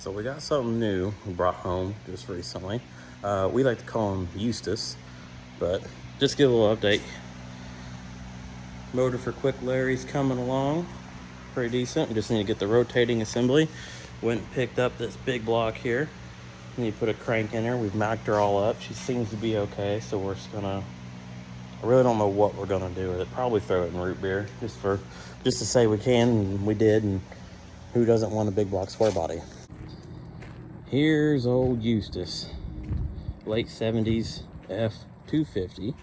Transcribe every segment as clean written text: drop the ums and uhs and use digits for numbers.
So we got something new we brought home just recently. We like to call him Eustace, but just give a little update. Motor for Quick Larry's coming along pretty decent. We just need to get the rotating assembly. Went and picked up this big block here. And you put a crank in her. We've mocked her all up. She seems to be okay, so we're just gonna, I really don't know what we're gonna do with it. Probably throw it in root beer just to say we can, and we did, and who doesn't want a big block square body? Here's old Eustace, late 70s F250.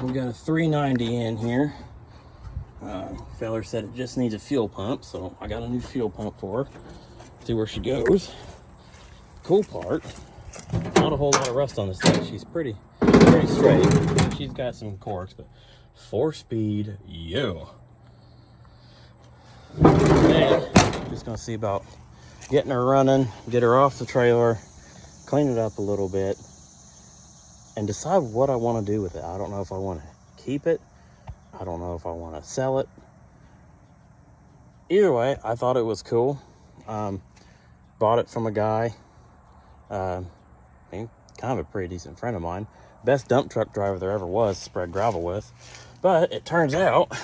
We got a 390 in here. Feller said it just needs a fuel pump, so I got a new fuel pump for her. See where she goes. Cool part, not a whole lot of rust on this thing. She's pretty straight. She's got some corks, but 4-speed, yo. And just gonna see about getting her running, get her off the trailer, clean it up a little bit, and decide what I want to do with it. I don't know if I want to keep it. I don't know if I want to sell it. Either way, I thought it was cool. Bought it from a guy, kind of a pretty decent friend of mine. Best dump truck driver there ever was to spread gravel with. But it turns out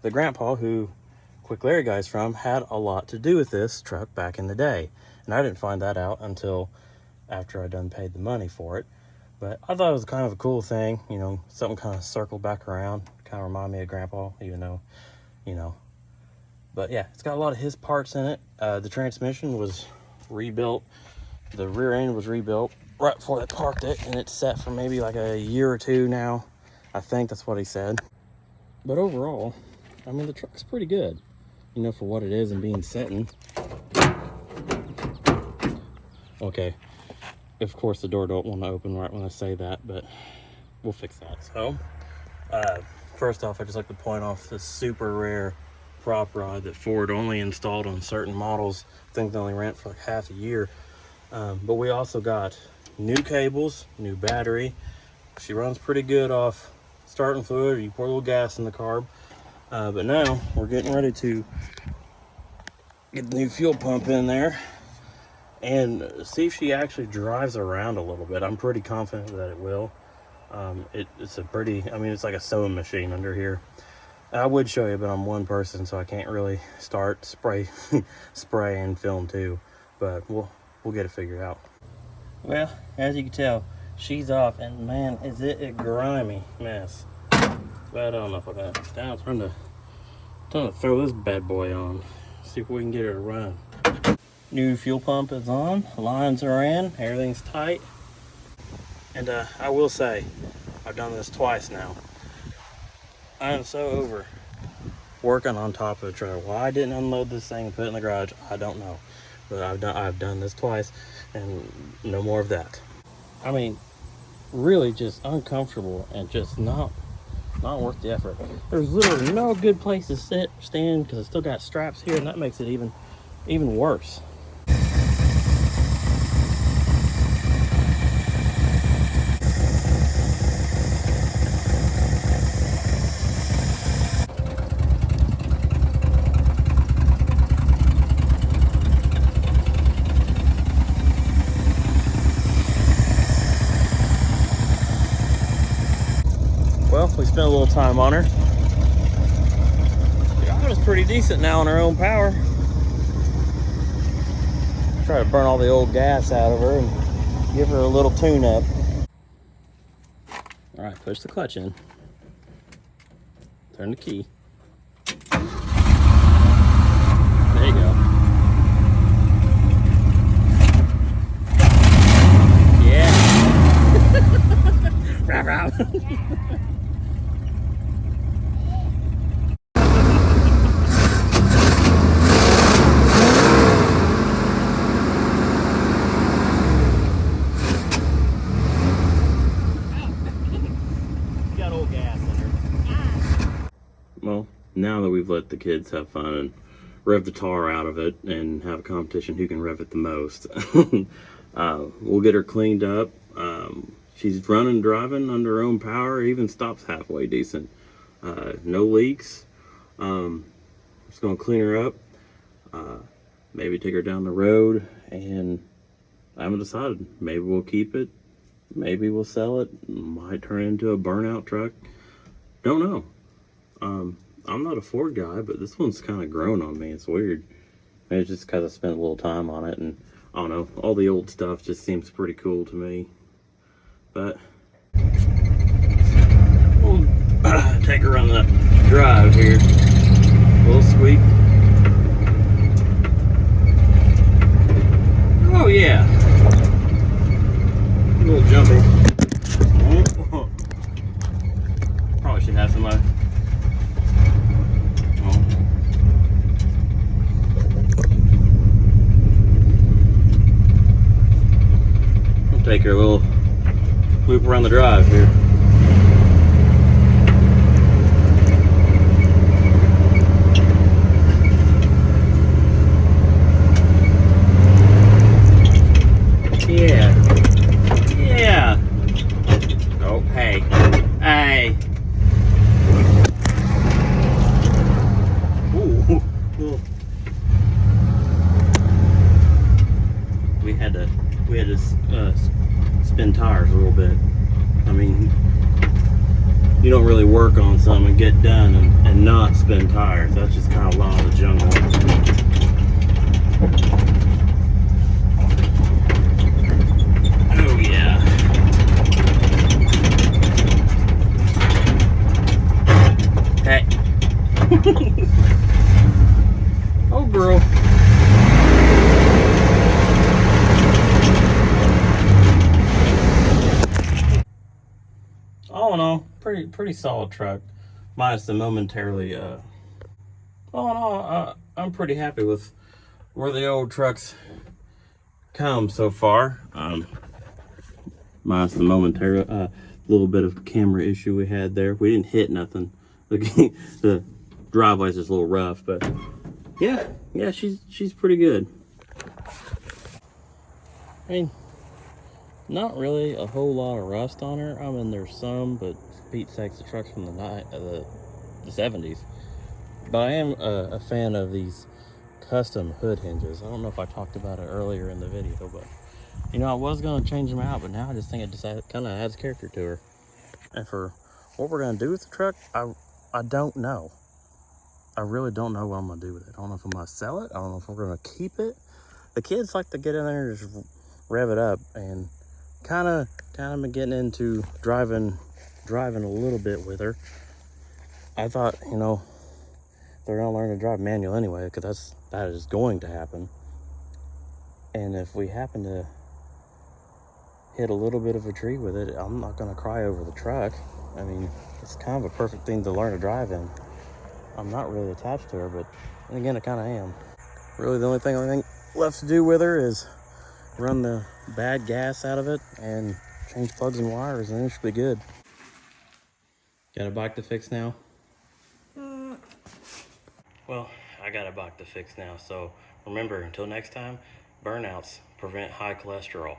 the grandpa who Quick Larry guy's from had a lot to do with this truck back in the day. And I didn't find that out until after I done paid the money for it. But I thought it was kind of a cool thing, you know, something kind of circled back around, kind of remind me of grandpa, even though, you know. But yeah, it's got a lot of his parts in it. The transmission was rebuilt. The rear end was rebuilt right before they parked it, and it's set for maybe like a year or two now. I think that's what he said. But overall, I mean, the truck's pretty good, you know, for what it is and being sitting. Okay, of course the door don't want to open right when I say that, but we'll fix that. So, first off, I'd just like to point off this super rare prop rod that Ford only installed on certain models. I think they only ran it for like half a year. But we also got new cables, new battery. She runs pretty good off starting fluid. You pour a little gas in the carb. But now we're getting ready to get the new fuel pump in there and see if she actually drives around a little bit. I'm pretty confident that it will. It's a pretty, I mean, it's like a sewing machine under here. I would show you, but I'm one person, so I can't really start spray and film too. But we'll get it figured out. Well, as you can tell, she's off, and man, is it a grimy mess. But I don't know if I got it down. I'm trying to throw this bad boy on. See if we can get her to run. New fuel pump is on. Lines are in. Everything's tight. And I will say, I've done this twice now. I am so over working on top of the trailer. Why I didn't unload this thing and put it in the garage, I don't know. But I've done this twice, and no more of that. I mean, really just uncomfortable and just not worth the effort. There's literally no good place to stand because I still got straps here, and that makes it even worse. Well, we spent a little time on her. The auto is pretty decent now on her own power. Try to burn all the old gas out of her and give her a little tune-up. All right, push the clutch in. Turn the key. There you go. Yeah. Rah, rah. Well, now that we've let the kids have fun and rev the tar out of it and have a competition who can rev it the most, we'll get her cleaned up. She's running, driving under her own power, even stops halfway decent. No leaks. Just gonna clean her up. maybe take her down the road, and I haven't decided. Maybe we'll keep it, maybe we'll sell it, might turn it into a burnout truck. Don't know. I'm not a Ford guy, but this one's kind of grown on me. It's weird. Maybe it's just because I spent a little time on it, and I don't know, all the old stuff just seems pretty cool to me. But we'll take her on the drive here. A little squeak. Oh yeah. A little jumpy. Oh. Probably should have somebody. Oh. We'll take her a little loop around the drive here. Yeah. Yeah. Oh, hey. Hey. Ooh. Ooh. We had to spin tires a little bit. I mean, you don't really work on something and get done and not spin tires. That's just kind of law of the jungle. Oh yeah. Hey. Oh girl. All in all, pretty solid truck, minus the momentarily. All in all, I'm pretty happy with where the old trucks come so far. Minus the momentary little bit of camera issue we had there. We didn't hit nothing. The driveway's just a little rough, but yeah, she's pretty good. I mean, not really a whole lot of rust on her. I mean, there's some, but Pete's sakes, the truck's from the 70s. But I am a fan of these custom hood hinges. I don't know if I talked about it earlier in the video, but you know, I was going to change them out, but now I just think it just kind of adds character to her. And for what we're going to do with the truck, I don't know. I really don't know what I'm going to do with it. I don't know if I'm going to sell it. I don't know if we're going to keep it. The kids like to get in there and just rev it up, and kind of been getting into driving a little bit with her. I thought, you know, they're going to learn to drive manual anyway, because that is going to happen. And if we happen to hit a little bit of a tree with it, I'm not going to cry over the truck. I mean, it's kind of a perfect thing to learn to drive in. I'm not really attached to her, but then again, I kind of am. Really, the only thing I think left to do with her is run the bad gas out of it and change plugs and wires, and it should be good. Got a bike to fix now? Well, I got a bike to fix now, so remember, until next time, burnouts prevent high cholesterol.